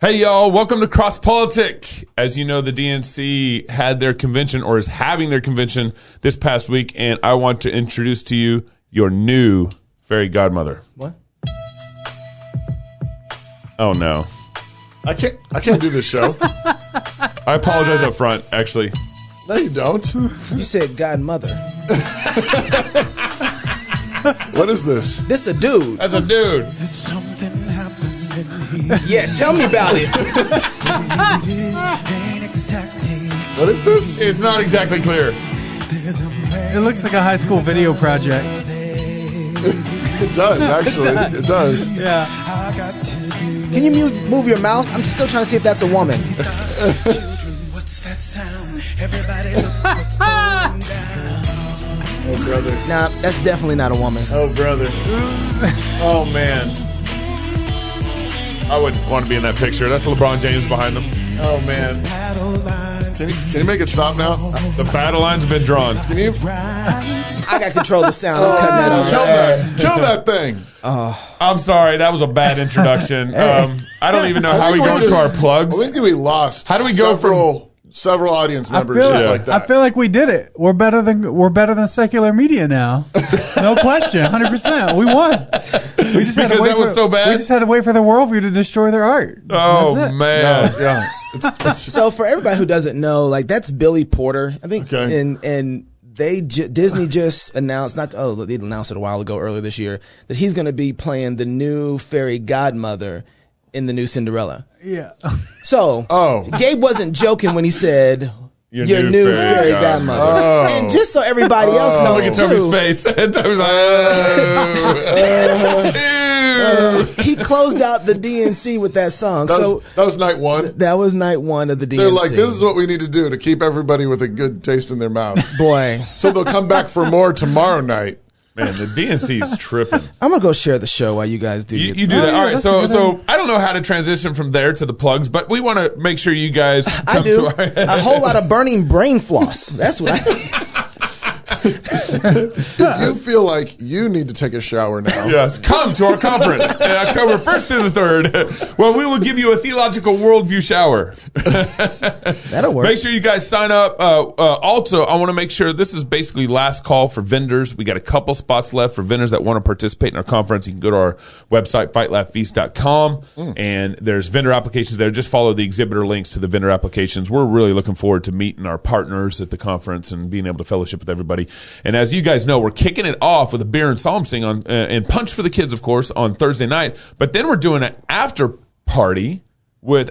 Hey, y'all. Welcome to Cross Politic. As you know, the DNC had their convention or is having their convention this past week, and I want to introduce to you your new fairy godmother. What? Oh, no. I can't do this show. I apologize up front, actually. No, you don't. You said godmother. What is this? This a dude. That's a dude. Something happened in Yeah, tell me about it. What is this? It's not exactly clear. It looks like a high school video project. It does, actually. It does. Yeah. Can you move your mouse? I'm still trying to see if that's a woman. What's that sound? Everybody look what's going down. Oh, brother. Nah, that's definitely not a woman. Oh, brother. Oh, man. I wouldn't want to be in that picture. That's LeBron James behind them. Oh, man. Can you make it stop now? The battle lines have been drawn. Can you? I got control of the sound. I'm cutting that out. Kill that thing. I'm sorry. That was a bad introduction. I don't even know how we go into our plugs. I think we lost. How do we go several audience members feel just like- like that? I feel like we did it. We're better than secular media now. No question, 100%. We won. We just had to Because wait that was so bad? We just had to wait for the worldview to destroy their art. Oh, That's it. man. yeah. It's So for everybody who doesn't know, like that's Billy Porter, I think, Okay. and Disney just announced they announced it a while ago, earlier this year, that he's going to be playing the new fairy godmother in the new Cinderella. Yeah. So Gabe wasn't joking when he said your new fairy godmother. Oh. And just so everybody else knows Look at too, Toby's face. Toby's like, he closed out the DNC with that song. that was night one. That was night one of the DNC. They're like, this is what we need to do to keep everybody with a good taste in their mouth. Boy, So they'll come back for more tomorrow night. man, the DNC is tripping. I'm gonna go share the show while you guys do. You do that. All right, that's a good so I don't know how to transition from there to the plugs, but we want to make sure you guys come I do to our a whole lot of burning brain floss. That's what I. If you feel like you need to take a shower now, Yes, come to our conference October 1st through the 3rd. Well, we will give you a theological worldview shower. That'll work. Make sure you guys sign up. Also, I want to make sure this is basically last call for vendors. We got a couple spots left for vendors that want to participate in our conference. You can go to our website, fightlaughfeast.com, and there's vendor applications there. Just follow the exhibitor links to the vendor applications. We're really looking forward to meeting our partners at the conference and being able to fellowship with everybody. And as you guys know, we're kicking it off with a beer and psalm sing on and punch for the kids, of course, on Thursday night. But then we're doing an after party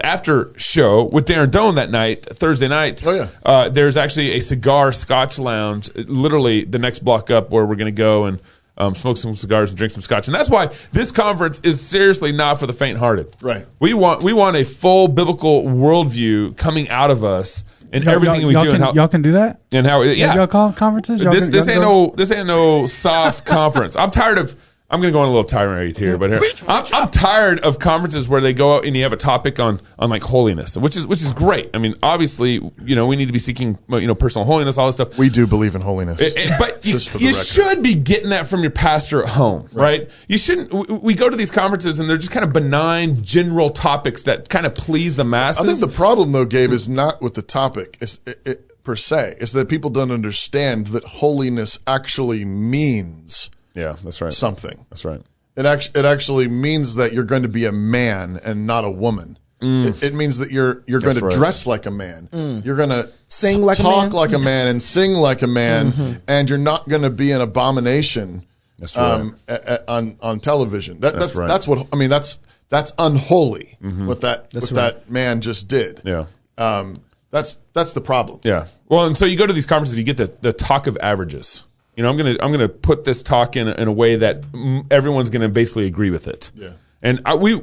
after show with Darren Doan that night, Thursday night. Oh, yeah. There's actually a cigar scotch lounge, literally the next block up, where we're going to go and smoke some cigars and drink some scotch. And that's why this conference is seriously not for the faint-hearted. Right. We want a full biblical worldview coming out of us and everything we do. Y'all can do that? And how, yeah. Y'all call conferences? This ain't no soft conference. I'm tired of. I'm going to go on a little tirade here, but here I'm tired of conferences where they go out and you have a topic on like holiness, which is great. I mean, obviously, we need to be seeking personal holiness, all this stuff. we do believe in holiness. But you Just for the record. should be getting that from your pastor at home, right? You shouldn't. We go to these conferences and they're just kind of benign, general topics that kind of please the masses. I think the problem, though, Gabe, is not with the topic per se. It's that people don't understand that holiness actually means yeah, that's right. something. That's right. It actually means that you're going to be a man and not a woman. It means that you're going to right. dress like a man. You're going to Sing like a talk man. like a man and sing like a man, and you're not going to be an abomination. That's right. On television. That's right. That's what I mean. That's unholy. What that man just did. Yeah. That's the problem. Yeah. Well, and so you go to these conferences, you get the talk of averages. I'm gonna put this talk in a way that everyone's gonna basically agree with it. Yeah. And we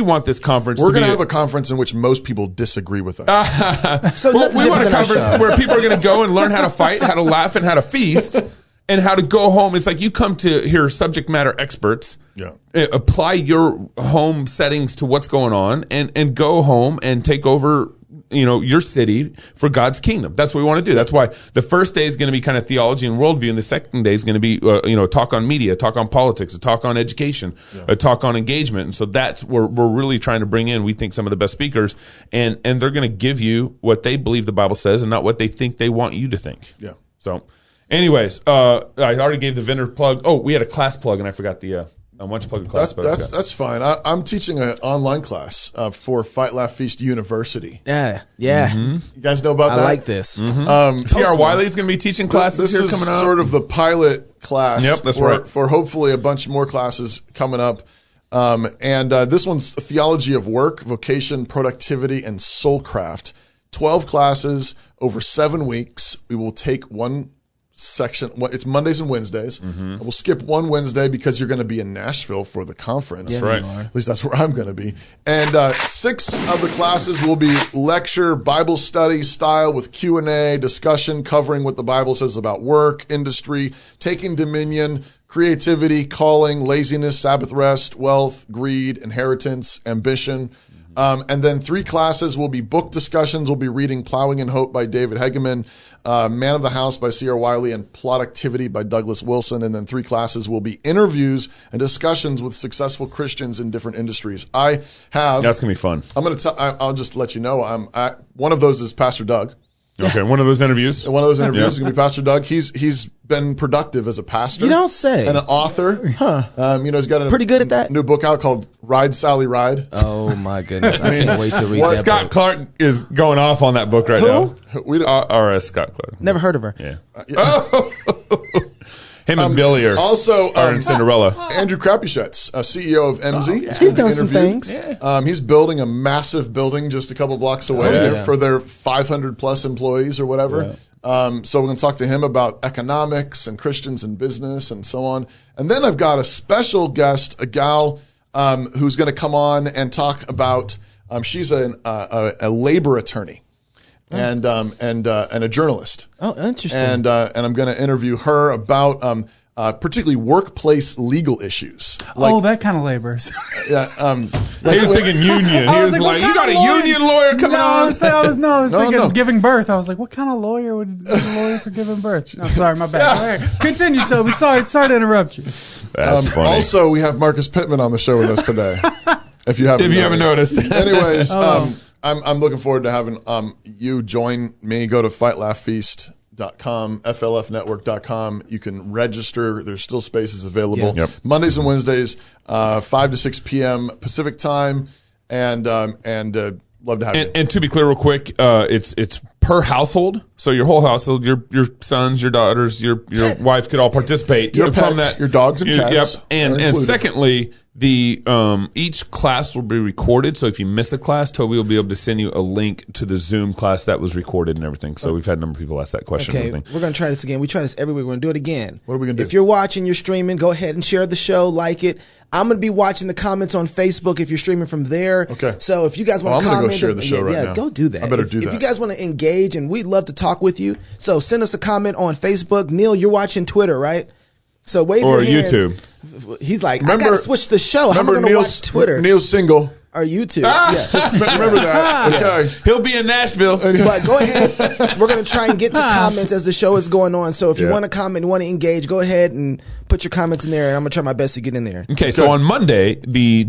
want this conference. We're going to have a conference in which most people disagree with us. So Well, nothing we want a different than our conference show. where people are going to go and learn how to fight, how to laugh, and how to feast, and how to go home. It's like you come to hear subject matter experts. Yeah. Apply your home settings to what's going on, and go home and take over your city for God's kingdom. That's what we want to do. That's why the first day is going to be kind of theology and worldview, and the second day is going to be, a talk on media, a talk on politics, a talk on education, a talk on engagement. And so that's where we're really trying to bring in, we think, some of the best speakers, and they're going to give you what they believe the Bible says and not what they think they want you to think. Yeah. So anyways, I already gave the vendor plug. Oh, we had a class plug, and I forgot the why don't you plug a class? That's fine. I'm teaching an online class for Fight Laugh Feast University. Yeah. You guys know about that? I like this. C.R. Wiley's going to be teaching classes here coming up. This is sort of the pilot class. Yep, that's right. For hopefully a bunch more classes coming up. And this one's theology of work, vocation, productivity, and soulcraft. 12 classes over 7 weeks. We will take one section. It's Mondays and Wednesdays. We'll skip one Wednesday because you're going to be in Nashville for the conference. Yeah, right. At least that's where I'm going to be. And 6 of the classes will be lecture, Bible study style with Q&A, discussion covering what the Bible says about work, industry, taking dominion, creativity, calling, laziness, Sabbath rest, wealth, greed, inheritance, ambition. And then 3 classes will be book discussions. We'll be reading Plowing in Hope by David Hegeman, Man of the House by C.R. Wiley, and Productivity by Douglas Wilson. And then 3 classes will be interviews and discussions with successful Christians in different industries. That's going to be fun. I'll just let you know. One of those is Pastor Doug. Okay, one of those interviews. One of those interviews is going to be Pastor Doug. He's been productive as a pastor. You don't say. And an author. He's got a pretty good at that. New book out called Ride, Sally, Ride. Oh my goodness! I can't wait to read that. Scott book. Clark is going off on that book right now. R.S. Scott Clark. Never heard of her. Yeah. Him and Billy are in Cinderella. Andrew Krapuschetz, CEO of MZ. He's done some things. He's building a massive building just a couple blocks away for their 500 plus employees or whatever. So we're going to talk to him about economics and Christians and business and so on. And then I've got a special guest, a gal who's going to come on and talk about. She's a labor attorney. And a journalist. Oh, interesting. And I'm going to interview her about particularly workplace legal issues. That kind of labor. He was thinking union. He was like, "You got a union lawyer coming on?" I was thinking giving birth. I was like, "What kind of lawyer would be a lawyer for giving birth?" No, sorry, my bad. Right. Continue, Toby. Sorry to interrupt you. That's funny. Also, we have Marcus Pittman on the show with us today. If you haven't noticed. Anyways. I'm looking forward to having you join me. Go to fightlaughfeast.com, flfnetwork.com. You can register. There's still spaces available. Yep. Mondays and Wednesdays, 5 to 6 p.m. Pacific time, and love to have you. And to be clear, real quick, it's per household. So your whole household, your sons, your daughters, your wife could all participate. Your from pets, that. your dogs and cats. Yep. And secondly, each class will be recorded. So if you miss a class, Toby will be able to send you a link to the Zoom class that was recorded and everything. So we've had a number of people ask that question. Okay, we're going to try this again. We try this every week. We're going to do it again. What are we going to do? If you're watching, you're streaming, go ahead and share the show, like it. I'm going to be watching the comments on Facebook if you're streaming from there. Okay. So if you guys want to comment. I'm going to go share the show right now. Go do that. I better do that. If you guys want to engage, and we'd love to talk with you, so send us a comment on Facebook. Neil, you're watching Twitter, right? So wave your hands. YouTube. He's like, I got to switch the show. How am I going to watch Twitter? Neil's single. Or YouTube. Just remember that. Okay. He'll be in Nashville. But go ahead. We're going to try and get to comments as the show is going on. So if you want to comment, you want to engage, go ahead and put your comments in there, and I'm going to try my best to get in there. Okay, so on Monday, the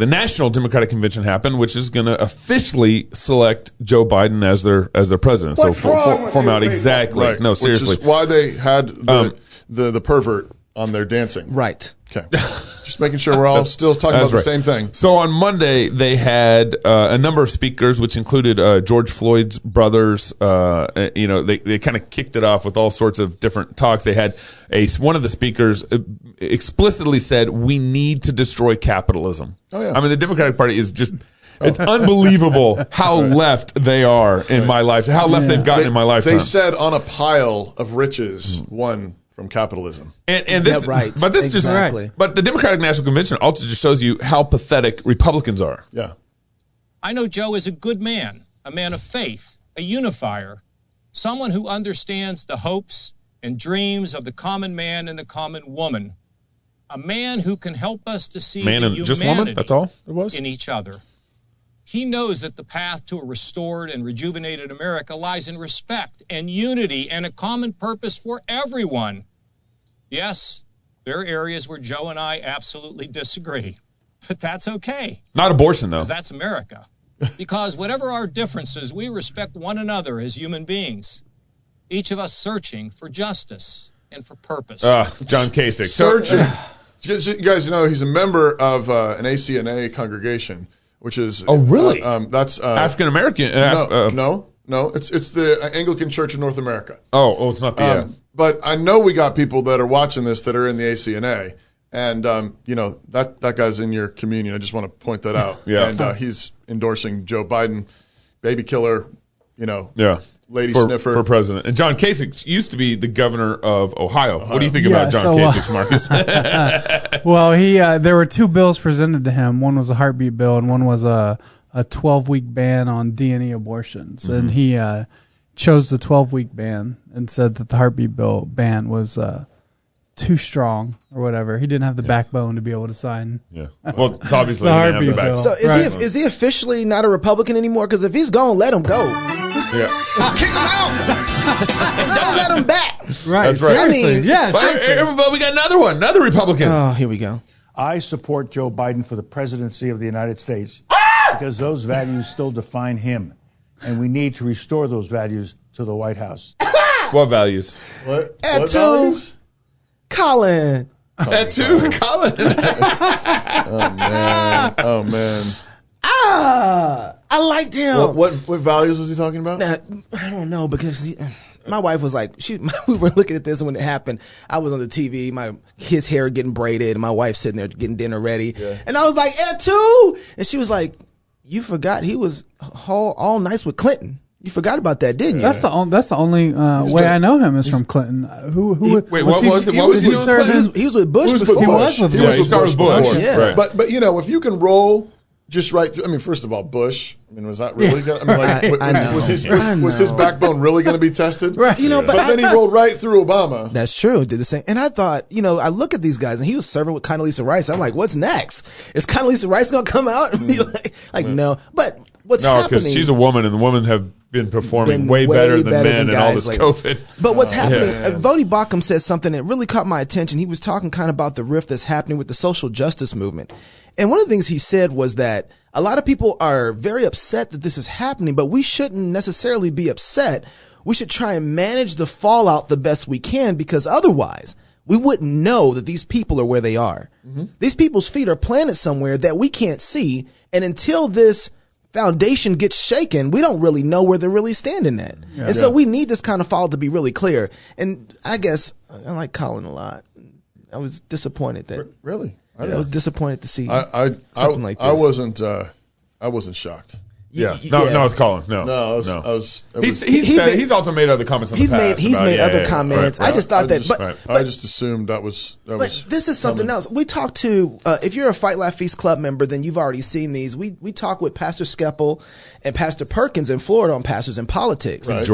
National Democratic Convention happened, which is going to officially select Joe Biden as their president. What's wrong with form you out people? exactly. Right. No, seriously. Which is why they had the pervert on their dancing. Right. Okay. Just making sure we're all still talking about the same thing. So on Monday, they had a number of speakers, which included George Floyd's brothers. They kind of kicked it off with all sorts of different talks. They had one of the speakers explicitly said, "We need to destroy capitalism." Oh, yeah. I mean, the Democratic Party is just... It's unbelievable how left they are in my life, how left they've gotten in my lifetime. They said on a pile of riches, one from capitalism. And this, right. But this Exactly. just, but the Democratic National Convention also just shows you how pathetic Republicans are. Yeah. I know Joe is a good man, a man of faith, a unifier, someone who understands the hopes and dreams of the common man and the common woman, a man who can help us to see Man the and humanity just woman? That's all it was? in each other. He knows that the path to a restored and rejuvenated America lies in respect and unity and a common purpose for everyone. Yes, there are areas where Joe and I absolutely disagree, but that's okay. Not abortion, though. Because that's America. Because whatever our differences, we respect one another as human beings, each of us searching for justice and for purpose. John Kasich. Searching. You guys know he's a member of an ACNA congregation, which is really? That's African American. No. It's the Anglican Church in North America. Oh, it's not the. But I know we got people that are watching this that are in the ACNA, and that guy's in your communion. I just want to point that out. Yeah, and he's endorsing Joe Biden, baby killer. Lady sniffer for president. And John Kasich used to be the governor of Ohio. What do you think about John Kasich, Marcus? Well, there were two bills presented to him. One was a heartbeat bill, and one was a 12-week ban on D&E abortions. Mm-hmm. And he chose the 12-week ban and said that the heartbeat bill ban was too strong or whatever. He didn't have the backbone to be able to sign. Yeah. Well, it's obviously the he heartbeat didn't have the bill. So is he officially not a Republican anymore? Because if he's gone, let him go. Yeah. Kick him out. And don't let him back. Right. That's right. I mean, But we got another one, another Republican. Oh, here we go. I support Joe Biden for the presidency of the United States because those values still define him. And we need to restore those values to the White House. What values? What values? Colin. That too, Colin. Oh man. I liked him. What values was he talking about? Now, I don't know because my wife was like, we were looking at this when it happened. I was on the TV, his hair getting braided, and my wife sitting there getting dinner ready. Yeah. And I was like, too. And she was like, you forgot he was all nice with Clinton. You forgot about that, didn't you? That's the only way I know him is from Clinton. Wait, what was he doing? He was with Bush before. He was with Bush before. Yeah. But if you can roll just right through. I mean, first of all, Bush. I mean, was that really going? I mean, like, was his backbone really going to be tested? Right. But then he rolled right through Obama. That's true. Did the same. And I thought, I look at these guys, and he was serving with Condoleezza Rice. I'm like, what's next? Is Condoleezza Rice going to come out and be like, no? But what's happening? No, because she's a woman, and the women have been performing way better than men and all this COVID. But what's happening, Vodi Bakum said something that really caught my attention. He was talking kind of about the rift that's happening with the social justice movement. And one of the things he said was that a lot of people are very upset that this is happening, but we shouldn't necessarily be upset. We should try and manage the fallout the best we can, because otherwise we wouldn't know that these people are where they are. Mm-hmm. These people's feet are planted somewhere that we can't see. And until this foundation gets shaken, we don't really know where they're really standing at. Yeah. And so we need this kind of fallout to be really clear. And I guess I like Colin a lot. I was disappointed that really. I was disappointed to see something like this. I wasn't shocked. No, it's Colin. No. He's also made other comments in the past. He's made other comments. Right. I just thought I just assumed that was. But this is something else. We talked to, if you're a Fight Laugh Feast Club member, then you've already seen these. We talk with Pastor Skeppel and Pastor Perkins in Florida on Pastors in Politics. Right. In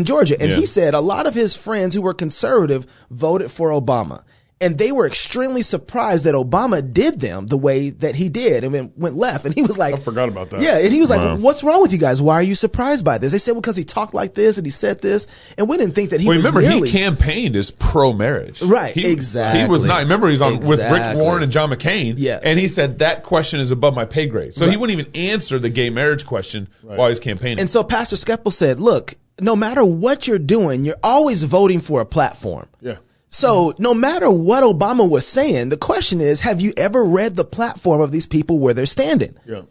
Georgia. And he said a lot of his friends who were conservative voted for Obama. And they were extremely surprised that Obama did them the way that he did and went left. And he was like, I forgot about that. Yeah. And he was like, what's wrong with you guys? Why are you surprised by this? They said, well, because he talked like this and he said this. And we didn't think that he was he campaigned as pro-marriage. Right. Exactly. He was not. Remember, he was on with Rick Warren and John McCain. Yes. And he said that question is above my pay grade. So he wouldn't even answer the gay marriage question while he was campaigning. And so Pastor Skeppel said, look, no matter what you're doing, you're always voting for a platform. Yeah. So no matter what Obama was saying, the question is, have you ever read the platform of these people where they're standing? Yeah.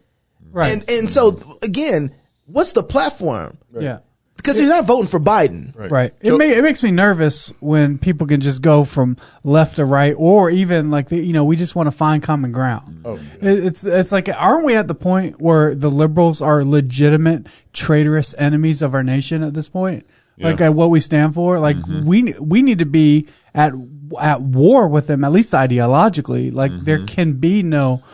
Right. And so again, what's the platform? Right. Yeah. Because you're not voting for Biden. Right. It makes me nervous when people can just go from left to right, or even like, we just want to find common ground. Oh, yeah. It's like, aren't we at the point where the liberals are legitimate traitorous enemies of our nation at this point? Yeah. Like what we stand for, like we need to be at war with them, at least ideologically. Like there can be no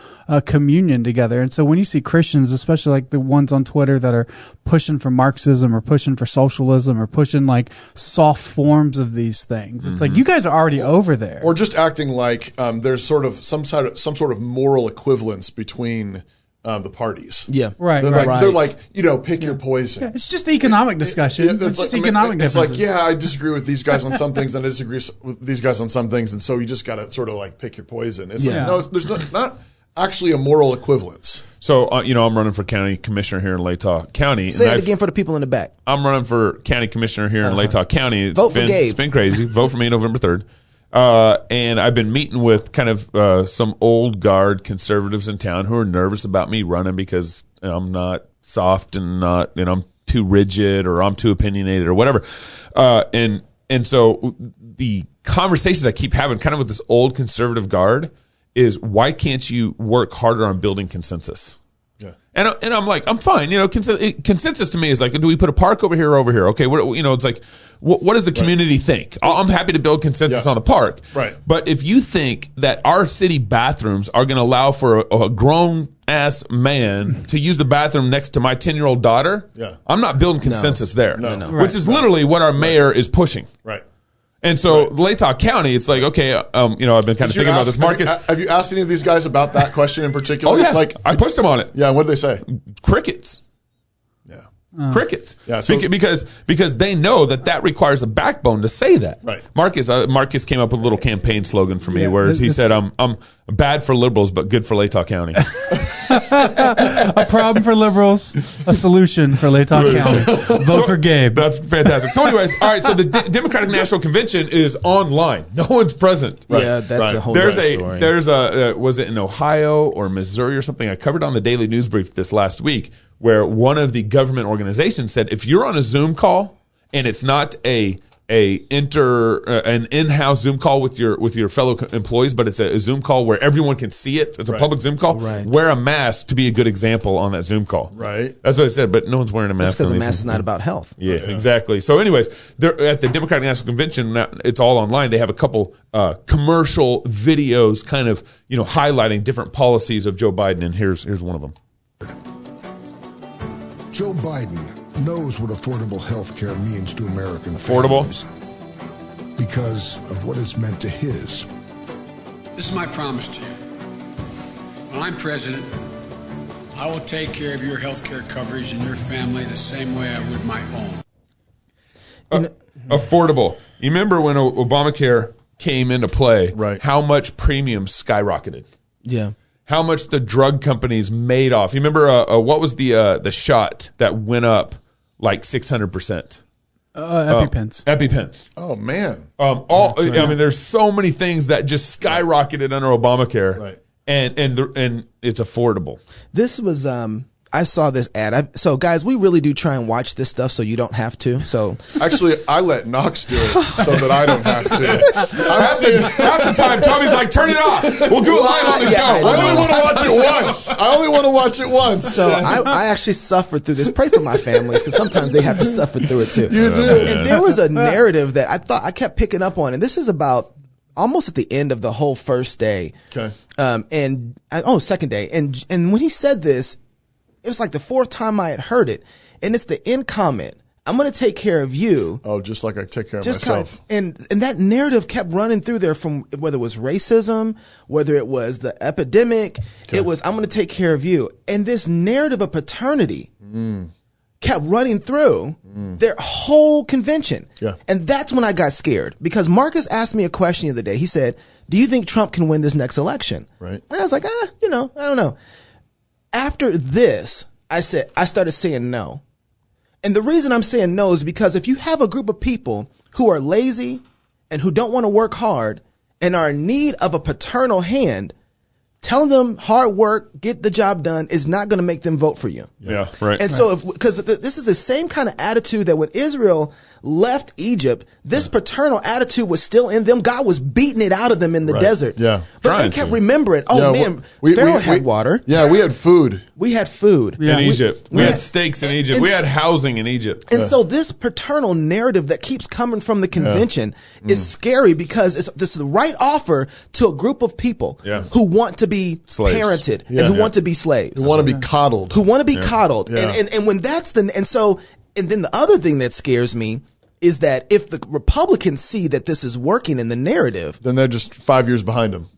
communion together. And so when you see Christians, especially like the ones on Twitter that are pushing for Marxism or pushing for socialism or pushing like soft forms of these things, it's like you guys are already over there, or just acting like there's sort of some sort of moral equivalence between the parties. Yeah. Right. They're Right. like, they're like, you know, pick your poison. Yeah, it's just economic discussion. It's just economic It's differences. like, yeah, I disagree with these guys on some things, and I disagree with these guys on some things, and so you just got to sort of like pick your poison. It's like, no, there's not actually a moral equivalence. So, you know, I'm running for county commissioner here in Latah County. Say it again for the people in the back. I'm running for county commissioner here in Latah County. Vote for Gabe. It's been crazy. Vote for me November 3rd. And I've been meeting with kind of some old guard conservatives in town who are nervous about me running because I'm not soft and I'm too rigid or I'm too opinionated or whatever. And so the conversations I keep having kind of with this old conservative guard is, why can't you work harder on building consensus? Yeah. And I'm like, I'm fine. You know, consensus to me is like, do we put a park over here or over here? Okay. It's like, what does the community think? I'm happy to build consensus on the park. Right. But if you think that our city bathrooms are going to allow for a grown ass man to use the bathroom next to my 10-year-old daughter, I'm not building consensus there. No. Which is literally what our mayor is pushing. Right. And so Latah County, it's like, okay, I've been kind of thinking about this. Marcus, have you asked any of these guys about that question in particular? Oh yeah, like I pushed them on it. Yeah, what did they say? Crickets. Yeah. Crickets. Yeah, so, because they know that requires a backbone to say that. Right. Marcus came up with a little campaign slogan for me where he said, I'm bad for liberals, but good for Latah County. A problem for liberals, a solution for Latah County. Vote for Gabe. That's fantastic. So anyways, all right, so the Democratic National Convention is online. No one's present. Right. Yeah, that's a whole story. There's was it in Ohio or Missouri or something? I covered on the Daily News Brief this last week, where one of the government organizations said, if you're on a Zoom call and it's not an in-house Zoom call with your fellow employees, but it's a Zoom call where everyone can see it. It's a public Zoom call. Right. Wear a mask to be a good example on that Zoom call. Right. That's what I said, but no one's wearing a mask. That's because a mask is not about health. Yeah, exactly. So anyways, they're at the Democratic National Convention. Now, it's all online. They have a couple commercial videos kind of, highlighting different policies of Joe Biden, and here's one of them. Joe Biden knows what affordable health care means to American families because of what it's meant to his. This is my promise to you. When I'm president, I will take care of your health care coverage and your family the same way I would my own. Affordable. You remember when Obamacare came into play, right? How much premiums skyrocketed. Yeah. How much the drug companies made off. You remember what was the shot that went up like 600%? EpiPens. EpiPens. Oh man. There's so many things that just skyrocketed under Obamacare, right? And it's affordable. This was I saw this ad. So guys, we really do try and watch this stuff so you don't have to. So actually, I let Knox do it so that I don't have to. Half the time, Tommy's like, "Turn it off. We'll do it live on the show." I only want to watch it once. So I actually suffered through this. Pray for my families because sometimes they have to suffer through it too. You do. And there was a narrative that I kept picking up on, and this is about almost at the end of the whole first day. Okay. Second day, and when he said this, it was like the fourth time I had heard it, and it's the end comment. I'm going to take care of you. Oh, just like I take care of myself. And that narrative kept running through there from whether it was racism, whether it was the epidemic, it was I'm going to take care of you. And this narrative of paternity kept running through their whole convention. Yeah. And that's when I got scared because Marcus asked me a question the other day. He said, do you think Trump can win this next election? Right. And I was like, I don't know. After this, I started saying no. And the reason I'm saying no is because if you have a group of people who are lazy and who don't want to work hard and are in need of a paternal hand, telling them hard work, get the job done is not going to make them vote for you. Yeah, right. And so because this is the same kind of attitude that when Israel left Egypt, this paternal attitude was still in them. God was beating it out of them in the desert. Yeah. But they kept remembering, Pharaoh had water. Yeah, we had food. We had food. In Egypt. We had steaks in Egypt. We had housing in Egypt. And so this paternal narrative that keeps coming from the convention is scary because this is the right offer to a group of people who want to be slaves. Parented and who want to be slaves. Who want to be coddled. Who want to be coddled. Yeah. And when that's and then the other thing that scares me is that if the Republicans see that this is working in the narrative, then they're just 5 years behind them.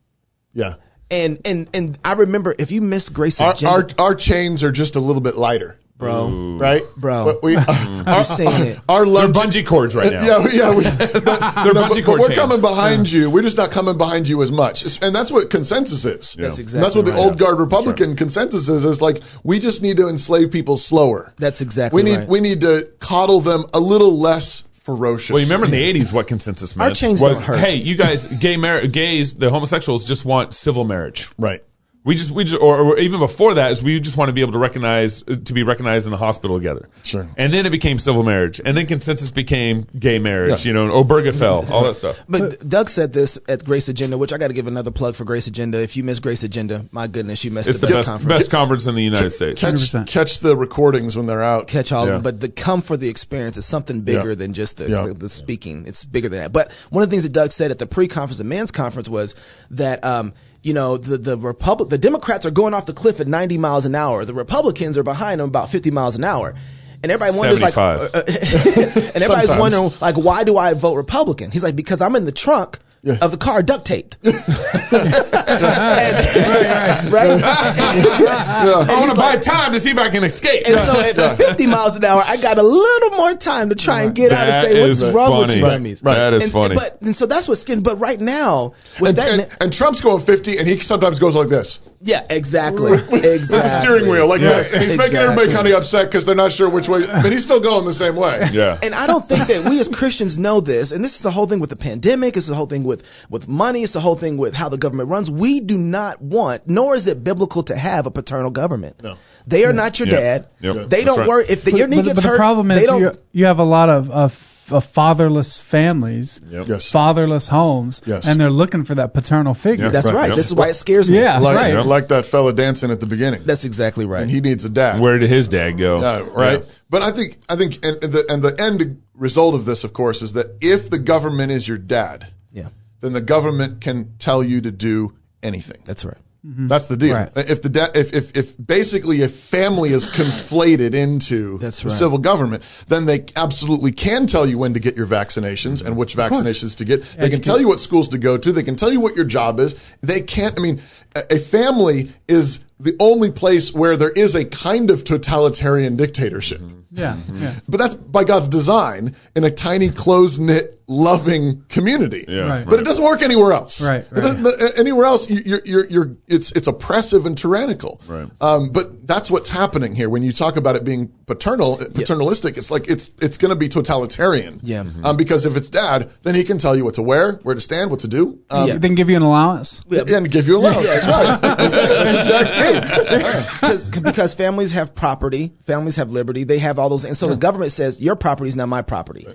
Yeah. And I remember, if you missed Grace Agenda, our chains are just a little bit lighter. Bro, right, bro, but you're saying it. Our They're bungee cords right now. Yeah. They're bungee cord We're chains. coming behind you. We're just not coming behind you as much, and that's what consensus is. That's exactly. And that's what the right. old guard Republican consensus is like. We just need to enslave people slower. That's exactly. We need to coddle them a little less ferocious. Well, you remember in the 80s what consensus meant? Our chains was, don't hurt. hey, you guys, gays, the homosexuals just want civil marriage. Right. We just, or even before that, is we just want to be able to be recognized in the hospital together. Sure. And then it became civil marriage, and then consensus became gay marriage. Yeah. Obergefell, all that stuff. But Doug said this at Grace Agenda, which I got to give another plug for Grace Agenda. If you miss Grace Agenda, my goodness, you missed It's the best conference. best conference in the United States. Catch the recordings when they're out. Catch all of them, but the come for the experience is something bigger than just the speaking. It's bigger than that. But one of the things that Doug said at the pre-conference, the men's conference, was that the Democrats are going off the cliff at 90 miles an hour. The Republicans are behind them about 50 miles an hour. And everybody wonders, 75. and everybody's wondering, like, why do I vote Republican? He's like, because I'm in the trunk of the car duct taped. Right? I want to buy time to see if I can escape. And so at 50 miles an hour, I got a little more time to try and get out and say, what's wrong with you dummies? Right. That is funny. And so that's what's skin. But right now, with and Trump's going 50, and he sometimes goes like this. Yeah, exactly. With the steering wheel like this. And he's making everybody kind of upset because they're not sure which way. But he's still going the same way. Yeah. And I don't think that we as Christians know this. And this is the whole thing with the pandemic. It's the whole thing with money. It's the whole thing with how the government runs. We do not want, nor is it biblical to have a paternal government. No. They are not your dad. Yep. They don't worry. If your knee gets hurt, the problem is you have a lot of fatherless families, fatherless homes, and they're looking for that paternal figure. Yeah, that's right. This is why it scares me. Yeah, like that fella dancing at the beginning. That's exactly right. And he needs a dad. Where did his dad go? Right. Yeah. But I think, and the end result of this, of course, is that if the government is your dad, then the government can tell you to do anything. That's right. Mm-hmm. That's the deal. Right. If basically a family is conflated into the civil government, then they absolutely can tell you when to get your vaccinations and which vaccinations to get. They can tell you what schools to go to. They can tell you what your job is. They can't. I mean, a family is the only place where there is a kind of totalitarian dictatorship. Yeah. But that's by God's design in a tiny, close-knit, loving community. Yeah. But it doesn't work anywhere else. Right. Anywhere else, it's oppressive and tyrannical. Right. But that's what's happening here. When you talk about it being paternalistic, it's like it's going to be totalitarian. Yeah. Because if it's dad, then he can tell you what to wear, where to stand, what to do. Then give you an allowance. And give you allowance. That's right. That's exactly. Because families have property, families have liberty, they have all those, and so the government says your property is now my property.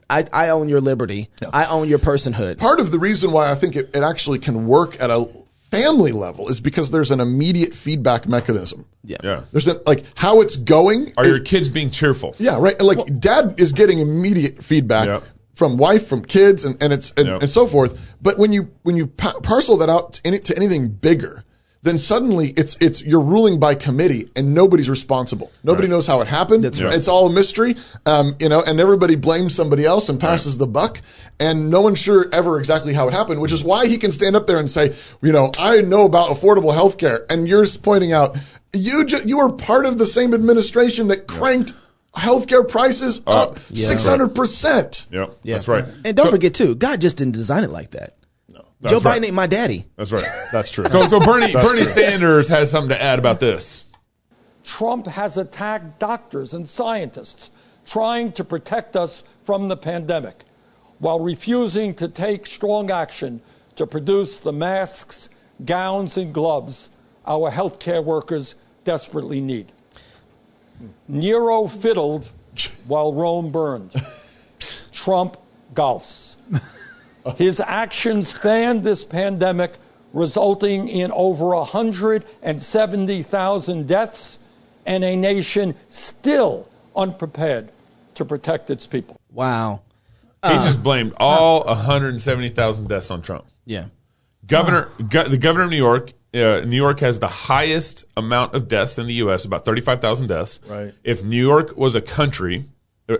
I own your liberty. I own your personhood. Part of the reason why I think it actually can work at a family level is because there's an immediate feedback mechanism. Yeah. There's how it's going. Are your kids being cheerful? Yeah, right. Like dad is getting immediate feedback from wife, from kids, and so forth. But when you parcel that out to anything bigger, then suddenly it's you're ruling by committee and nobody's responsible. Nobody knows how it happened. That's right. It's all a mystery, and everybody blames somebody else and passes the buck, and no one's sure ever exactly how it happened, which is why he can stand up there and say, I know about affordable health care, and you're pointing out, you were part of the same administration that cranked healthcare prices up 600%. Yep. That's right. And don't forget too, God just didn't design it like that. Joe Biden ain't my daddy. That's right. That's true. So Bernie Sanders has something to add about this. Trump has attacked doctors and scientists trying to protect us from the pandemic while refusing to take strong action to produce the masks, gowns, and gloves our healthcare workers desperately need. Nero fiddled while Rome burned. Trump golfs. His actions fanned this pandemic, resulting in over 170,000 deaths and a nation still unprepared to protect its people. Wow. He just blamed all 170,000 deaths on Trump. Yeah. The governor of New York. New York has the highest amount of deaths in the U.S., about 35,000 deaths. Right. If New York was a country,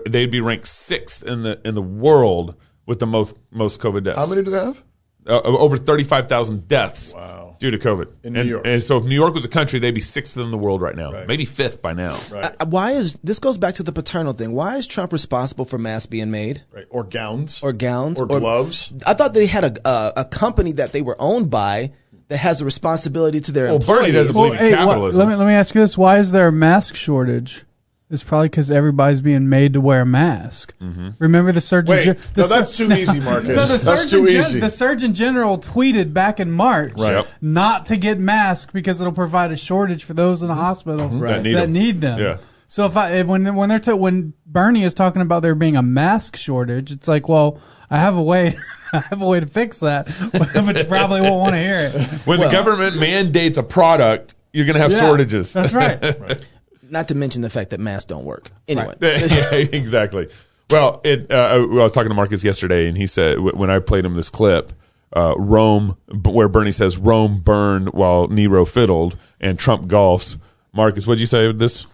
they'd be ranked 6th in the world with the most COVID deaths. How many do they have? over 35,000 deaths due to COVID. In New York. And so if New York was a country, they'd be 6th in the world right now. Right. Maybe 5th by now. Right. Why is this goes back to the paternal thing? Why is Trump responsible for masks being made? Right. Or gowns. Or gowns. Or gloves. I thought they had a company that they were owned by that has a responsibility to their employees. Bernie doesn't believe in capitalism. Let me ask you this. Why is there a mask shortage? It's probably because everybody's being made to wear a mask. Mm-hmm. Remember the Surgeon Wait, no, that's too easy, Marcus. That's too easy. The Surgeon General tweeted back in March not to get masks because it'll provide a shortage for those in the hospitals that need them. Yeah. So when Bernie is talking about there being a mask shortage, it's like, well, I have a way to fix that, but you probably won't want to hear it. When the government mandates a product, you're going to have shortages. That's right. Not to mention the fact that masks don't work. Anyway. Yeah, exactly. Well, I was talking to Marcus yesterday, and he said, when I played him this clip, Rome, where Bernie says, Rome burned while Nero fiddled, and Trump golfs. Marcus, what'd you say with this?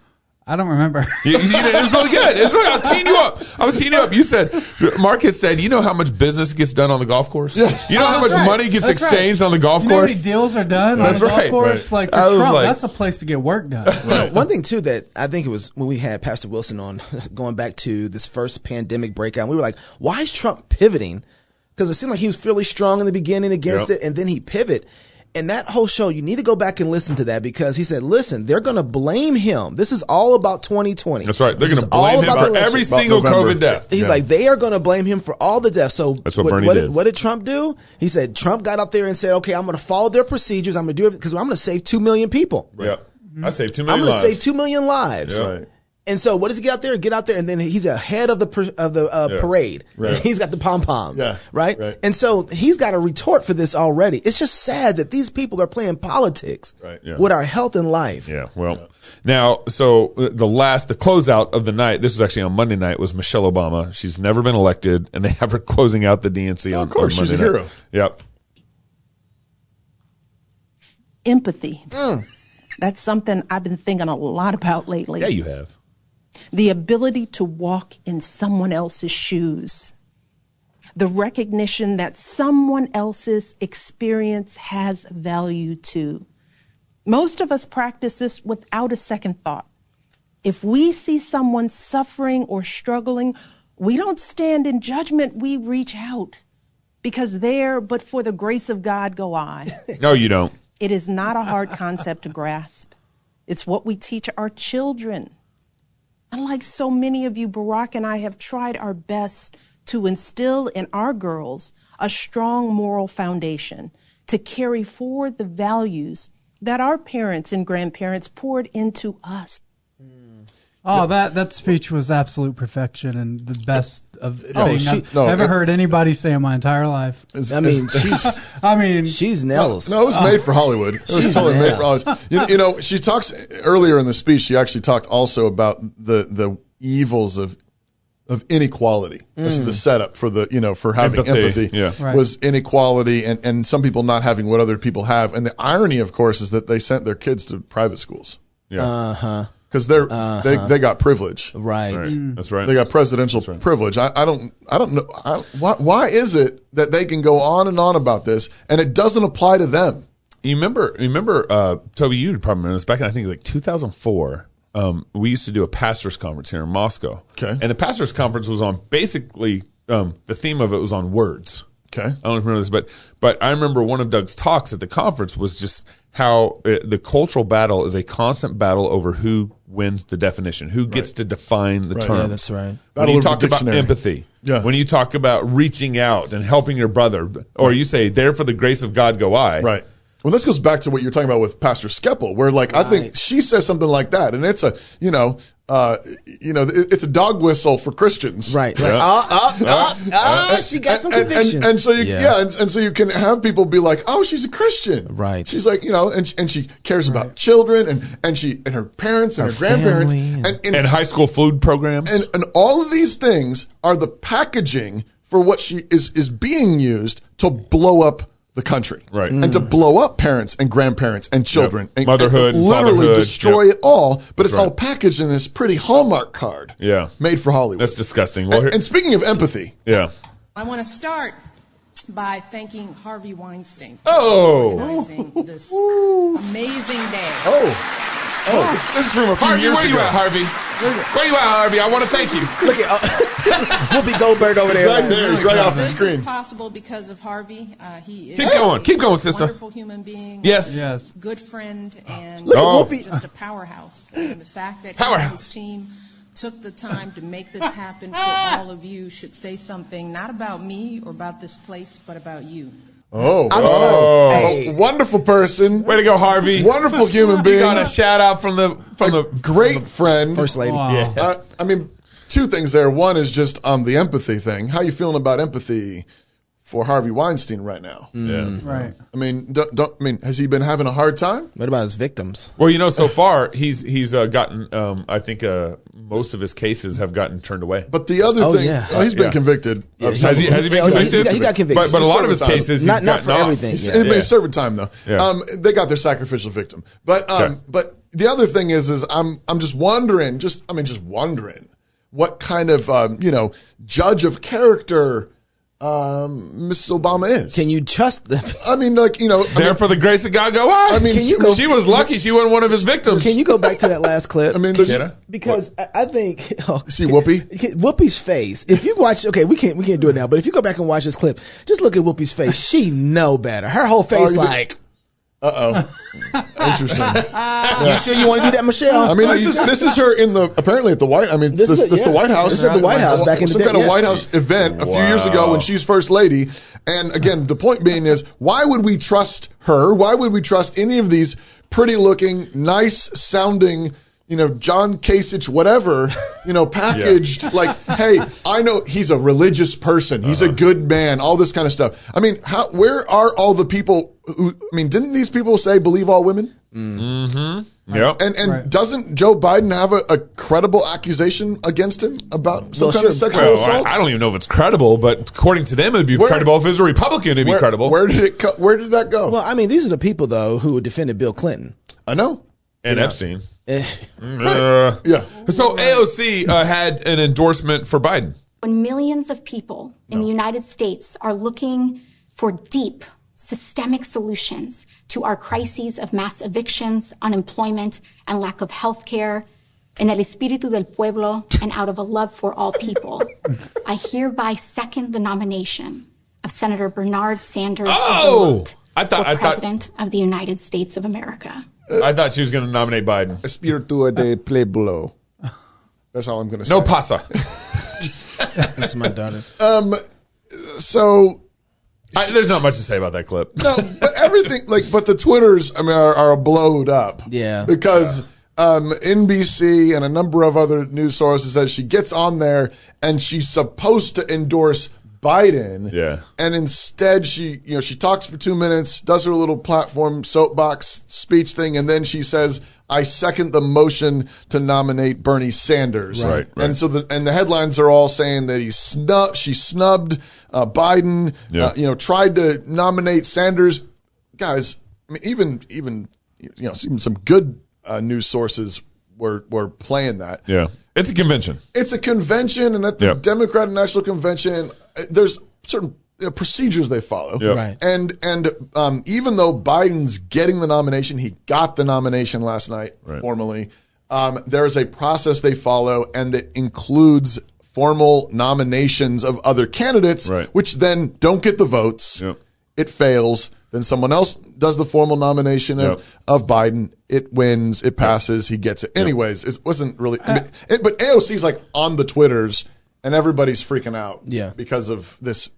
I don't remember. It was really good. I was teeing you up. You said, Marcus said, you know how much business gets done on the golf course? Yes. You know how much money gets exchanged on the golf course? You know how many deals are done on the golf course? Like for Trump, that's a place to get work done. One thing, too, that I think it was when we had Pastor Wilson on, going back to this first pandemic breakout, we were like, why is Trump pivoting? Because it seemed like he was fairly strong in the beginning against it, and then he pivot. And that whole show, you need to go back and listen to that because he said, listen, they're going to blame him. This is all about 2020. That's right. They're going to blame him for every single COVID death. He's like, they are going to blame him for all the deaths. So that's what Bernie did. What did Trump do? He said, Trump got out there and said, okay, I'm going to follow their procedures. I'm going to do it because I'm going to save 2 million people. Yeah. I saved 2 million I'm going to save 2 million lives. Yeah. Right. And so what does he get out there? Get out there, and then he's ahead of the parade. Right. He's got the pom-poms, right? And so he's got a retort for this already. It's just sad that these people are playing politics with our health and life. Yeah, well, now, so the closeout of the night, this was actually on Monday night, was Michelle Obama. She's never been elected, and they have her closing out the DNC on Monday night. Of course, she's a hero. Yep. Empathy. That's something I've been thinking a lot about lately. Yeah, you have. The ability to walk in someone else's shoes. The recognition that someone else's experience has value too. Most of us practice this without a second thought. If we see someone suffering or struggling, we don't stand in judgment, we reach out. Because there, but for the grace of God, go I. No, you don't. It is not a hard concept to grasp. It's what we teach our children. Unlike so many of you, Barack and I have tried our best to instill in our girls a strong moral foundation to carry forward the values that our parents and grandparents poured into us. Oh, that speech was absolute perfection and the best of anything I've ever heard anybody say in my entire life. She's nails. No, it was made for Hollywood. It was totally made for Hollywood. You know, she talks earlier in the speech. She actually talked also about the evils of inequality. This is the setup for for having empathy. Was inequality and some people not having what other people have. And the irony, of course, is that they sent their kids to private schools. Yeah. Because they got privilege, right? That's right. They got presidential privilege. I don't know why is it that they can go on and on about this and it doesn't apply to them? You remember, Toby? You probably remember this back in I think like 2004. We used to do a pastors' conference here in Moscow. Okay, and the pastors' conference was on basically the theme of it was on words. Okay, I don't know if you remember this, but I remember one of Doug's talks at the conference was just how the cultural battle is a constant battle over who wins the definition, who gets to define the term. Yeah, that's right. When you talk about empathy, when you talk about reaching out and helping your brother, or you say, there for the grace of God go I. Right. Well, this goes back to what you're talking about with Pastor Skeppel, where I think she says something like that, and it's it's a dog whistle for Christians, right? She got some conviction, and so you can have people be like, oh, she's a Christian, right? She's like, and she cares about children, and her parents and her grandparents, and high school food programs, and all of these things are the packaging for what she is being used to blow up the country, right, and to blow up parents and grandparents and children, and motherhood, and literally fatherhood, destroy it all. But it's all packaged in this pretty Hallmark card, made for Hollywood. That's disgusting. Well, and speaking of empathy, I want to start by thanking Harvey Weinstein for Oh. organizing this amazing day. This is from a few Harvey, years where ago. you at, Harvey? Where you at, Harvey? I want to thank you. Look at Whoopi Goldberg over there. Right there. He's right off the This screen. is possible because of Harvey. He is Keep going, a sister. wonderful human being. Yes. Good friend and Look at Whoopi. just a powerhouse. And the fact that he Powerhouse. and his team took the time to make this happen for all of you should say something not about me or about this place, but about you. A wonderful person. Way to go, Harvey. Wonderful human You being. got a shout out from the great friend. First lady. Wow. I mean, two things there. One is just on the empathy thing. How you feeling about empathy for Harvey Weinstein right now? Yeah. Right. I mean, has he been having a hard time? What about his victims? Well, so far he's gotten. I think most of his cases have gotten turned away. But the other thing, he's been convicted. Has he been convicted? He got convicted. But a lot of his cases, he's not gotten for off. everything. He's serving time though. Yeah. They got their sacrificial victim. But but the other thing is I'm just wondering, what kind of judge of character Mrs. Obama is. Can you trust them? I mean, For the grace of God, go on. I mean, she was lucky she wasn't one of his victims. Can you go back to that last clip? I mean, because I think see Whoopi? Whoopi's face. If you watch, we can't do it now. But if you go back and watch this clip, just look at Whoopi's face. She know better. Her whole face like. Interesting. You sure you want to do that, Michelle? I mean, this is her apparently at the White. I mean, this is the White House. This is at the White House back in the day. Some kind of White House event a few years ago when she's first lady. And again, the point being is, why would we trust her? Why would we trust any of these pretty looking, nice sounding, John Kasich, whatever, packaged like, hey, I know he's a religious person. He's a good man, all this kind of stuff. I mean, where are all the people didn't these people say believe all women? Mm-hmm. Yeah. And doesn't Joe Biden have a credible accusation against him about some kind of sexual assault? I don't even know if it's credible, but according to them, it'd be credible. If it was a Republican, it'd be credible. Where did that go? Well, I mean, these are the people though who defended Bill Clinton. I know. And Epstein. Yeah. So AOC had an endorsement for Biden. When millions of people in the United States are looking for deep, systemic solutions to our crises of mass evictions, unemployment, and lack of health care, en el espíritu del pueblo, and out of a love for all people, I hereby second the nomination of Senator Bernard Sanders for President of the United States of America. I thought she was going to nominate Biden. Espíritu del pueblo. That's all I'm going to say. No pasa. That's my daughter. So there's not much to say about that clip. No, but everything but the Twitters, are blowed up. Yeah. Because NBC and a number of other news sources says she gets on there and she's supposed to endorse Biden. Yeah. And instead she talks for 2 minutes, does her little platform soapbox speech thing, and then she says, I second the motion to nominate Bernie Sanders. Right. And so the headlines are all saying that she snubbed Biden, tried to nominate Sanders. Guys, I mean, even some good news sources were playing that. Yeah. It's a convention. It's a convention, and at the Democratic National Convention, there's certain procedures they follow. Yep. Right. And even though Biden's getting the nomination, he got the nomination last night formally. There is a process they follow, and it includes formal nominations of other candidates, which then don't get the votes. Yep. It fails. Then someone else does the formal nomination of Biden. It wins. It passes. He gets it. Anyways, it wasn't really. But AOC's on the Twitters, and everybody's freaking out. Because of this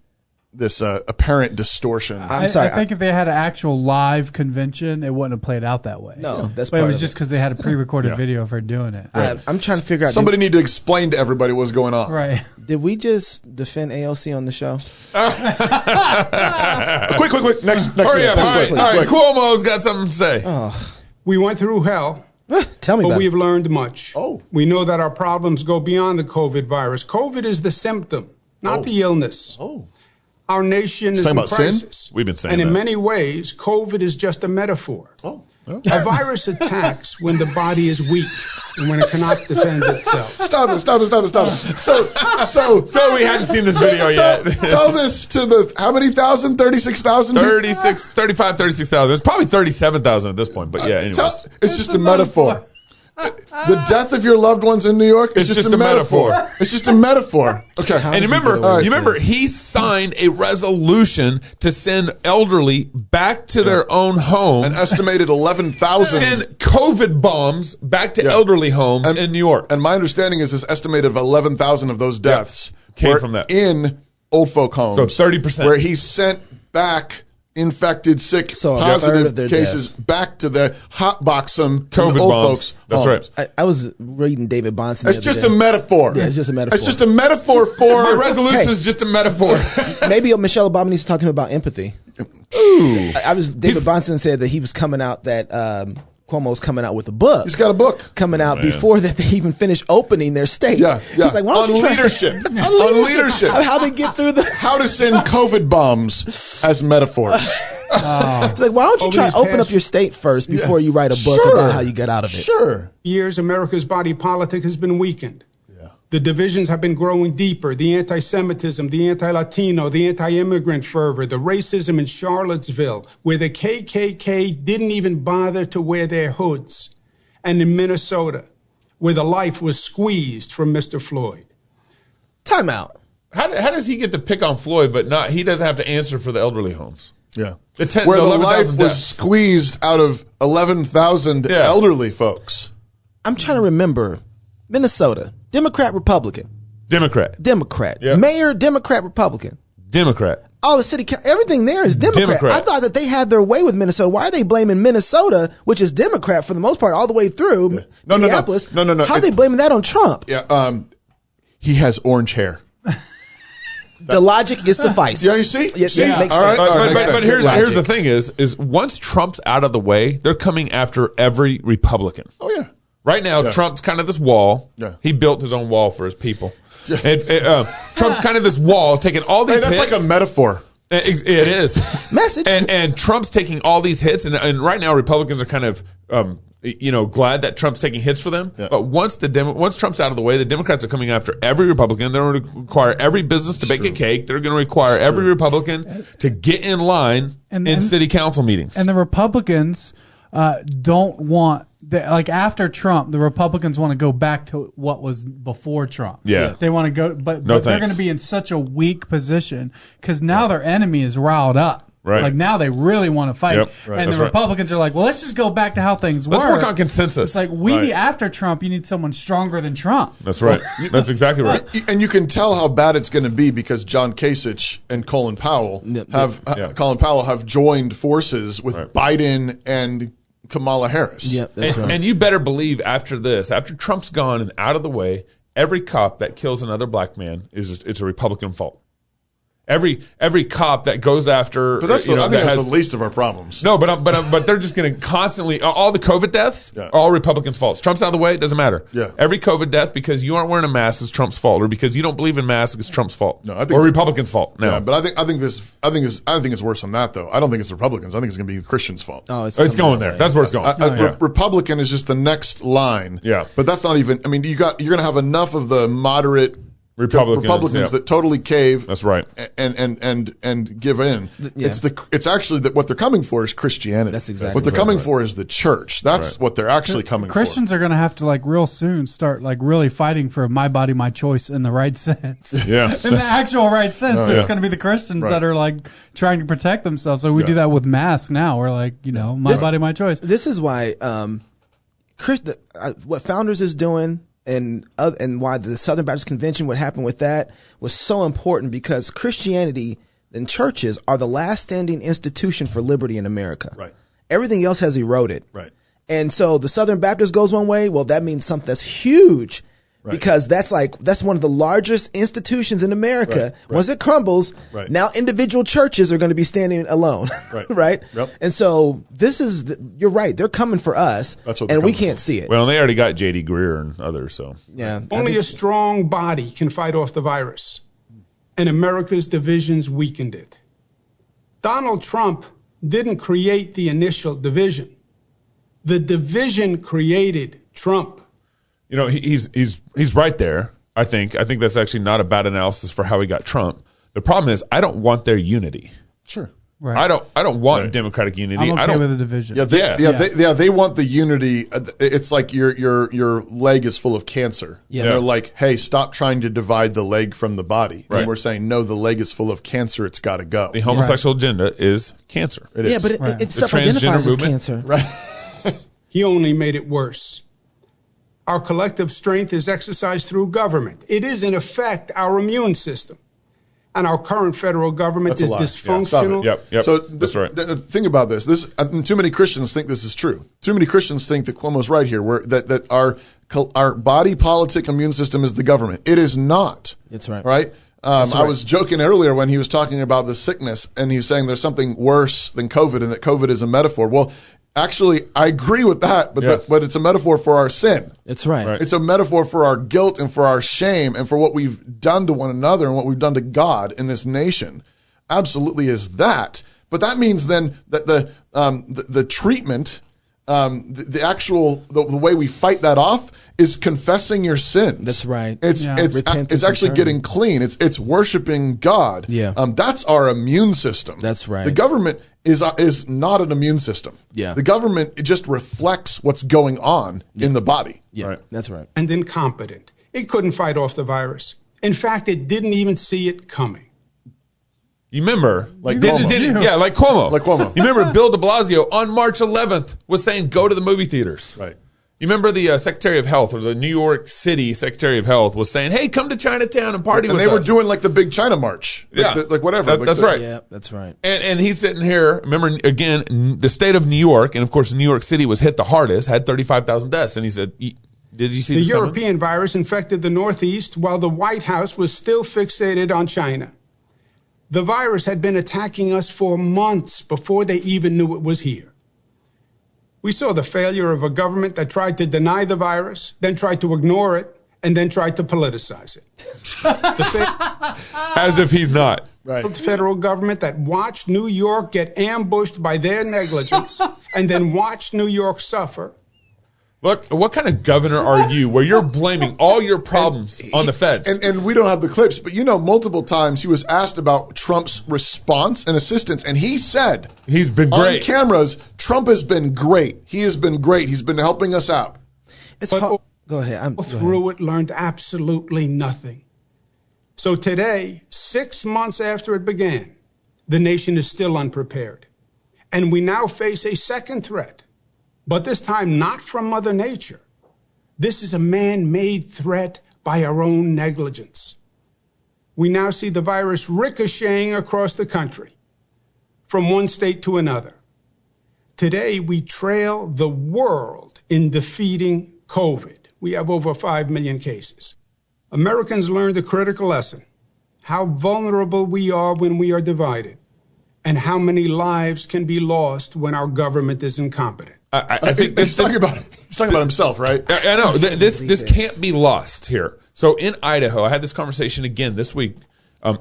apparent distortion. I'm sorry. I think if they had an actual live convention, it wouldn't have played out that way. No, that's. But it was just because they had a pre-recorded video of her doing it. I'm trying to figure out. Somebody need to explain to everybody what's going on. Right. Did we just defend AOC on the show? Quick. Next. Hurry up. All right. Cuomo's got something to say. We went through hell. Tell me but about we've it. learned much. We know that our problems go beyond the COVID virus. COVID is the symptom, not the illness. Our nation is in crisis. We've been saying and in that. many ways, COVID is just a metaphor. A virus attacks when the body is weak and when it cannot defend itself. Stop it. So we hadn't seen this video yet. Tell this to the, how many thousand? 36,000? 36,000. It's probably 37,000 at this point, but yeah, anyways. It's just a metaphor. The death of your loved ones in New York is just a metaphor. It's just a metaphor. Okay. And remember, he signed a resolution to send elderly back to their own homes. An estimated 11,000. Send COVID bombs back to elderly homes in New York. And my understanding is this estimated of 11,000 of those deaths came from that. In old folk homes. So 30%. Where he sent back infected, sick, positive cases back to the hotbox them COVID old bombs. folks. That's homes. right. I was reading David Bonson. It's just a metaphor. Yeah, it's just a metaphor. It's just a metaphor for my resolution is just a metaphor. Maybe Michelle Obama needs to talk to him about empathy. Ooh. David Bonson said that he was coming out that Cuomo's coming out with a book. He's got a book coming out before that they even finish opening their state. Yeah. He's like, why don't on you leadership. on leadership. How they get through the how to send COVID bombs as metaphors. It's like, why don't you try to open up your state first before you write a book about how you get out of it? Sure. Years, America's body politic has been weakened. The divisions have been growing deeper. The anti-Semitism, the anti-Latino, the anti-immigrant fervor, the racism in Charlottesville, where the KKK didn't even bother to wear their hoods. And in Minnesota, where the life was squeezed from Mr. Floyd. Time out. How does he get to pick on Floyd, but not? He doesn't have to answer for the elderly homes. Yeah. Where the life was squeezed out of 11,000 elderly folks. I'm trying to remember. Minnesota. Democrat, Republican. Democrat. Yep. Mayor, Democrat, Republican. Democrat. All the city, everything there is Democrat. I thought that they had their way with Minnesota. Why are they blaming Minnesota, which is Democrat for the most part, all the way through Minneapolis? No. How are they blaming that on Trump? Yeah. He has orange hair. The logic is suffice. Yeah, you see? Makes sense. But here's the thing is once Trump's out of the way, they're coming after every Republican. Oh, yeah. Right now, Trump's kind of this wall. Yeah. He built his own wall for his people. Trump's kind of this wall, taking all these hits. That's like a metaphor. It is. Message. And Trump's taking all these hits, and right now Republicans are kind of glad that Trump's taking hits for them. Yeah. But once Trump's out of the way, the Democrats are coming after every Republican. They're going to require every business to bake a cake. They're going to require every Republican to get in line in city council meetings. And the Republicans don't want. Like after Trump, the Republicans want to go back to what was before Trump. Yeah. They want to go, but they're going to be in such a weak position because now their enemy is riled up. Right. Like now they really want to fight. Yep. Right. And the Republicans are like, well, let's just go back to how things were. Let's work on consensus. It's like after Trump, you need someone stronger than Trump. That's right. That's exactly right. And you can tell how bad it's going to be because John Kasich and Colin Powell have joined forces with Biden and Kamala Harris. Yep, that's right. And you better believe after this, after Trump's gone and out of the way, every cop that kills another black man it's a Republican fault. Every cop that goes after, but that's I think that's the least of our problems. No, but they're just going to constantly all the COVID deaths are all Republicans' faults. Trump's out of the way, it doesn't matter. Yeah. Every COVID death because you aren't wearing a mask is Trump's fault, or because you don't believe in masks is Trump's fault. No, I think or Republicans' fault. No, but I think it's worse than that though. I don't think it's Republicans. I think it's going to be the Christians' fault. Oh, it's going there. That's where it's going. Republican is just the next line. Yeah, but that's not even. I mean, you're going to have enough of the moderate Republicans that totally cave. That's right. And give in. Yeah. It's actually what they're coming for is Christianity. That's exactly what they're coming for is the church. That's what they're actually coming for. Christians are going to have to real soon start really fighting for my body, my choice in the right sense. Yeah. In the actual right sense. It's going to be the Christians that are trying to protect themselves. So we do that with masks now. We're my body, my choice. This is why what Founders is doing and why the Southern Baptist Convention, what happened with that was so important because Christianity and churches are the last standing institution for liberty in America. Right. Everything else has eroded. Right. And so the Southern Baptist goes one way. Well, that means something that's huge because that's one of the largest institutions in America. Right. Once it crumbles, now individual churches are going to be standing alone. Right. Yep. And so you're right. They're coming for us. That's what and we can't see it. Well, they already got J.D. Greer and others. So only a strong body can fight off the virus. And America's divisions weakened it. Donald Trump didn't create the initial division. The division created Trump. You know, he's right there. I think that's actually not a bad analysis for how he got Trump. The problem is, I don't want their unity. Sure. Right. I don't want Democratic unity. I'm okay I don't with the division. They want the unity. It's like your leg is full of cancer. Yeah. They're like, hey, stop trying to divide the leg from the body. Right. And we're saying, no, the leg is full of cancer. It's got to go. The homosexual agenda is cancer. It is. But it self-identifies as cancer. Right. He only made it worse. Our collective strength is exercised through government. It is, in effect, our immune system. And our current federal government is dysfunctional. Yep. So that's right. Think about this. Too many Christians think this is true. Too many Christians think that Cuomo's right here, that our body politic immune system is the government. It is not. That's right. Right? I was joking earlier when he was talking about the sickness, and he's saying there's something worse than COVID, and that COVID is a metaphor. Well, actually, I agree with that, but it's a metaphor for our sin. That's right. It's a metaphor for our guilt and for our shame and for what we've done to one another and what we've done to God in this nation. Absolutely is that. But that means then that the treatment, the way we fight that off is confessing your sins. That's right. It's actually getting clean. It's worshiping God. Yeah. That's our immune system. That's right. The government is not an immune system. Yeah. The government, it just reflects what's going on in the body. Yeah. Right. That's right. And incompetent. It couldn't fight off the virus. In fact, it didn't even see it coming. You remember, like Cuomo. like Cuomo. Like Cuomo. You remember Bill de Blasio on March 11th was saying, go to the movie theaters. Right. You remember the Secretary of Health, or the New York City Secretary of Health, was saying, hey, come to Chinatown and party with us. And they were doing like the big China march. Like whatever. That's right. Yeah, that's right. And he's sitting here, remember, again, the state of New York, and of course New York City was hit the hardest, had 35,000 deaths. And he said, did you see the this coming? European virus infected the Northeast while the White House was still fixated on China. The virus had been attacking us for months before they even knew it was here. We saw the failure of a government that tried to deny the virus, then tried to ignore it, and then tried to politicize it. As if he's not. Right. The federal government that watched New York get ambushed by their negligence and then watched New York suffer. Look, what kind of governor are you where you're blaming all your problems on the feds? And we don't have the clips, but multiple times he was asked about Trump's response and assistance, and he said he's been great. On cameras, Trump has been great. He has been great. He's been helping us out. Go ahead. Through it, learned absolutely nothing. So today, 6 months after it began, the nation is still unprepared. And we now face a second threat. But this time, not from Mother Nature. This is a man-made threat by our own negligence. We now see the virus ricocheting across the country, from one state to another. Today, we trail the world in defeating COVID. We have over 5 million cases. Americans learned a critical lesson: how vulnerable we are when we are divided, and how many lives can be lost when our government is incompetent. I think he's talking about himself, right? I know this can't be lost here. So in Idaho, I had this conversation again this week.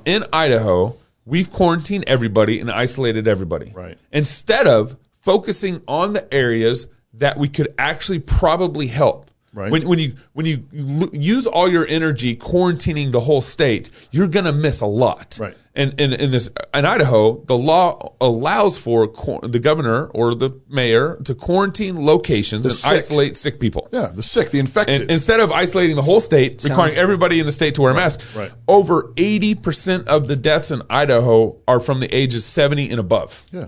In Idaho, we've quarantined everybody and isolated everybody. Right. Instead of focusing on the areas that we could actually probably help. Right. When you use all your energy quarantining the whole state, you're going to miss a lot. Right. And in Idaho, the law allows for the governor or the mayor to quarantine locations and isolate sick people. Yeah, the sick, the infected. And instead of isolating the whole state, requiring everybody in the state to wear a mask, over 80% of the deaths in Idaho are from the ages 70 and above. Yeah.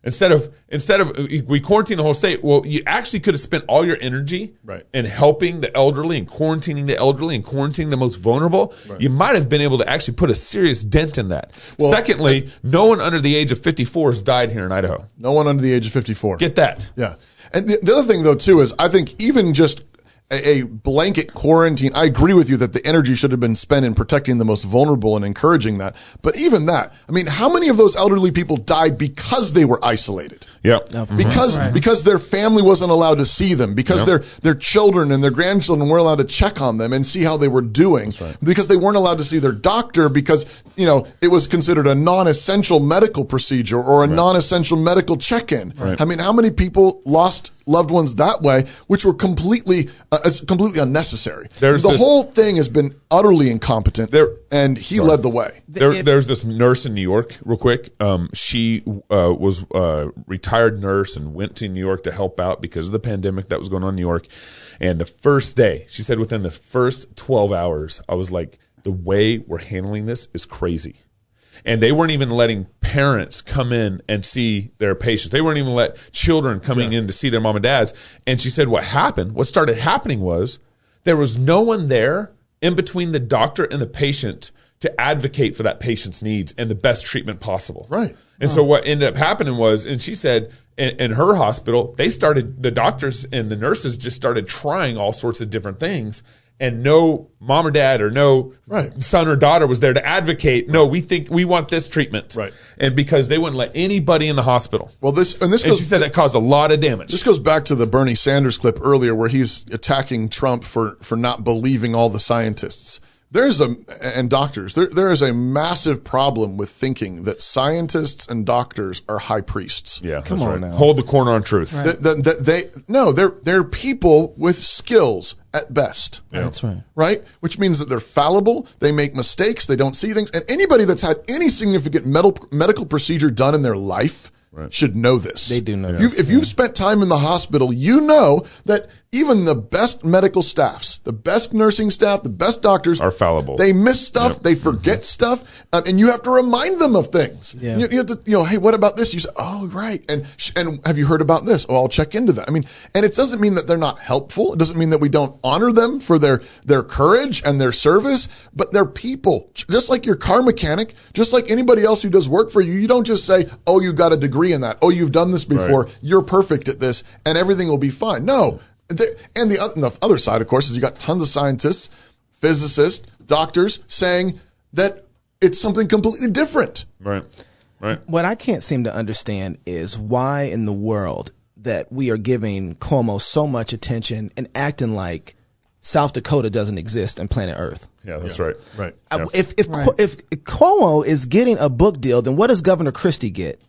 Instead of we quarantine the whole state, well, you actually could have spent all your energy in helping the elderly and quarantining the elderly and quarantining the most vulnerable. Right. You might have been able to actually put a serious dent in that. Well, secondly, no one under the age of 54 has died here in Idaho. No one under the age of 54. Get that. Yeah. And the other thing, though, too, is I think even just a blanket quarantine, I agree with you that the energy should have been spent in protecting the most vulnerable and encouraging that. But even that, I mean, how many of those elderly people died because they were isolated? Yeah. Because their family wasn't allowed to see them, because their children and their grandchildren weren't allowed to check on them and see how they were doing, because they weren't allowed to see their doctor because, it was considered a non-essential medical procedure or a non-essential medical check-in. Right. I mean, how many people lost loved ones that way, which were completely unnecessary. There's the this- whole thing has been utterly incompetent, and he led the way. There's this nurse in New York, real quick. She was a retired nurse and went to New York to help out because of the pandemic that was going on in New York. And the first day, she said within the first 12 hours, I was like, the way we're handling this is crazy. And they weren't even letting parents come in and see their patients. They weren't even let children coming in to see their mom and dads. And she said what started happening was there was no one there in between the doctor and the patient to advocate for that patient's needs and the best treatment possible. Right. And so what ended up happening was, and she said in her hospital, the doctors and the nurses just started trying all sorts of different things. And no mom or dad or no son or daughter was there to advocate. No, we want this treatment. Right. And because they wouldn't let anybody in the hospital. Well, and she said that caused a lot of damage. This goes back to the Bernie Sanders clip earlier where he's attacking Trump for not believing all the scientists. And doctors. There is a massive problem with thinking that scientists and doctors are high priests. Yeah, come on now. Hold the corner on truth. Right. They're people with skills at best. Yeah. That's right. Right? Which means that they're fallible, they make mistakes, they don't see things. And anybody that's had any significant medical procedure done in their life should know this. They do know this. If you've spent time in the hospital, you know that even the best medical staffs, the best nursing staff, the best doctors are fallible. They miss stuff, they forget stuff, and you have to remind them of things. Yeah. You have to, hey, what about this? You say, oh, right. And have you heard about this? Oh, I'll check into that. I mean, and it doesn't mean that they're not helpful. It doesn't mean that we don't honor them for their courage and their service, but they're people. Just like your car mechanic, just like anybody else who does work for you, you don't just say, oh, you got a degree in that. Oh, you've done this before. Right. You're perfect at this and everything will be fine. No. And the other side, of course, is you got tons of scientists, physicists, doctors saying that it's something completely different. Right. What I can't seem to understand is why in the world that we are giving Cuomo so much attention and acting like South Dakota doesn't exist on planet Earth. Yeah, that's right. Right. If Cuomo is getting a book deal, then what does Governor Christie get?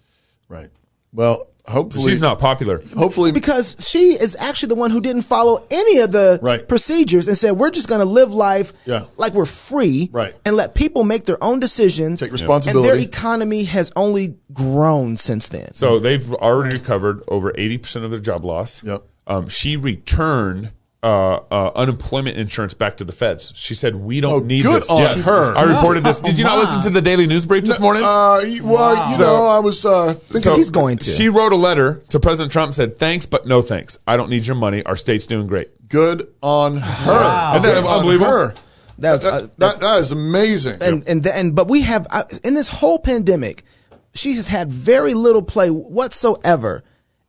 Right. Well, hopefully she's not popular. Hopefully, because she is actually the one who didn't follow any of the procedures and said we're just going to live life like we're free, and let people make their own decisions, take responsibility. And their economy has only grown since then. So they've already recovered over 80% of their job loss. Yep. She returned unemployment insurance back to the feds. She said, we don't need good this. On her. I reported this. Did you not listen to the Daily News Brief this morning? I was thinking he's going to. She wrote a letter to President Trump and said, thanks, but no thanks. I don't need your money. Our state's doing great. Good on her. Wow. Isn't that unbelievable? That is amazing. But we have, in this whole pandemic, she has had very little play whatsoever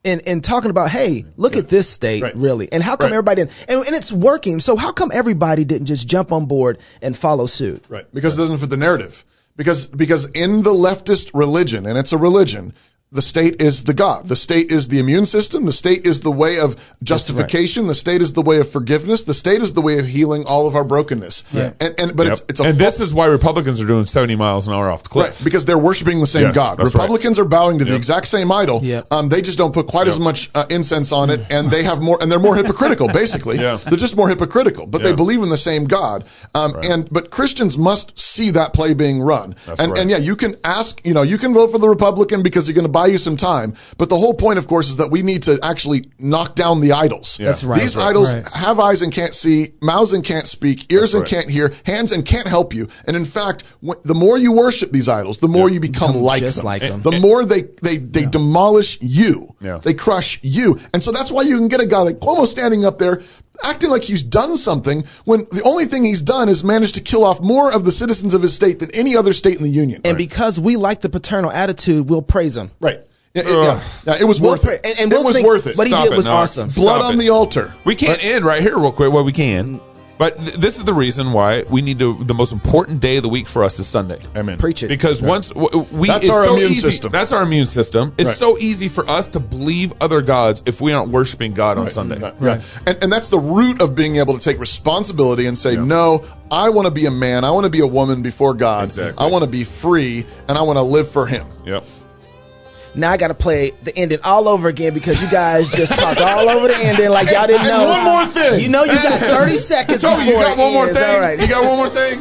in talking about, hey, look at this state, really. And how come everybody didn't? And it's working. So how come everybody didn't just jump on board and follow suit? Right. Because it doesn't fit the narrative. Because in the leftist religion, and it's a religion, the state is the God. The state is the immune system. The state is the way of justification. The state is the way of forgiveness. The state is the way of healing all of our brokenness. Yeah. This is why Republicans are doing 70 miles an hour off the cliff. Right, because they're worshiping the same God. Republicans are bowing to the exact same idol. Yep. They just don't put quite as much incense on it, and they have more, and they're more hypocritical. Basically, they're just more hypocritical. But they believe in the same God. But Christians must see that play being run. And you can ask. You can vote for the Republican because you're going to buy you some time. But the whole point, of course, is that we need to actually knock down the idols. Yeah. That's right. These idols have eyes and can't see, mouths and can't speak, ears and can't hear, hands and can't help you. And in fact, the more you worship these idols, the more you become like them. The more they demolish you. Yeah. They crush you. And so that's why you can get a guy like Cuomo standing up there acting like he's done something when the only thing he's done is managed to kill off more of the citizens of his state than any other state in the union. And because we like the paternal attitude, we'll praise him. Right. It was worth it. And it was worth it. What he did was awesome. Blood on the altar. We can't end right here real quick. Well, we can. But this is the reason why we need to. The most important day of the week for us is Sunday. Amen. Preach it. Because once that's our immune system. That's our immune system. It's so easy for us to believe other gods if we aren't worshiping God on Sunday. Right. And that's the root of being able to take responsibility and say, no, I want to be a man. I want to be a woman before God. Exactly. I want to be free, and I want to live for Him. Yep. Now I got to play the ending all over again because you guys just talked all over the ending like y'all didn't know. And one more thing. You know you got 30 seconds Toby, before you got one more ends. thing? All right. You got one more thing?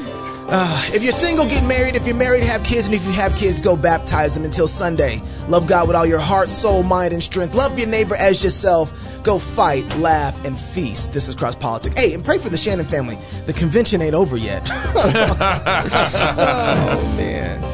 If you're single, get married. If you're married, have kids. And if you have kids, go baptize them. Until Sunday, love God with all your heart, soul, mind, and strength. Love your neighbor as yourself. Go fight, laugh, and feast. This is Cross Politics. Hey, and pray for the Shannon family. The convention ain't over yet. Oh, man.